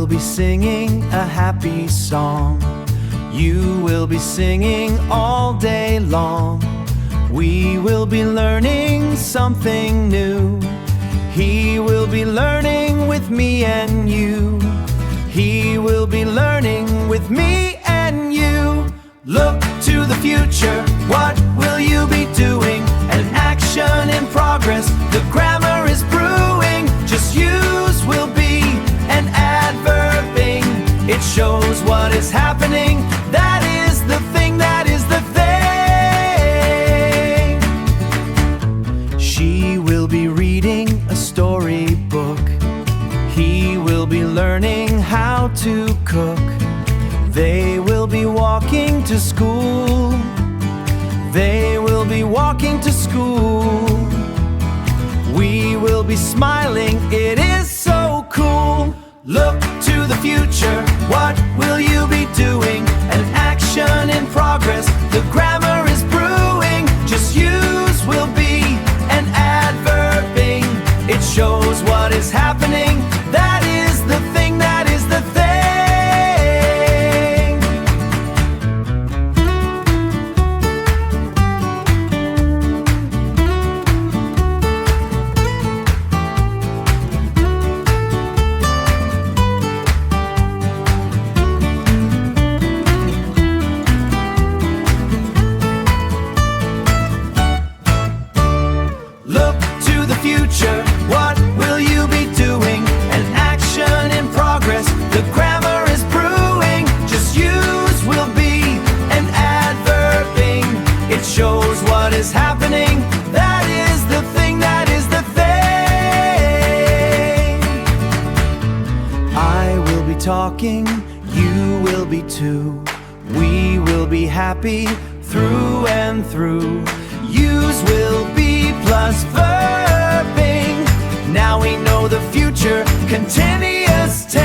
will be singing a happy song. You will be singing all day long. We will be learning something new. He will be learning with me and you. He will be learning with me and you. Look to the future, what will you be doing? An action in progress, the grammar is brewing. Just use will be and adverbing. It shows what is happening. That is the thing, that is the thing. She will be reading a storybook. He will be learning how to cook. They will be walking to school. They will be walking to school. We will be smiling, it is so cool. Look to the future, what will you be doing? An action in progress, the grammar is brewing. Just use will be and adverbing. It shows what is happening. That is the thing, that is the thing. Look to the future, what will you be doing? An action in progress, the grammar is brewing. Just use will be and adverbing. It shows what is happening. That is the thing, that is the thing. I will be talking, you will be too. We will be happy through and through. Use will be plus verbing. Now we know the future, continuous tense.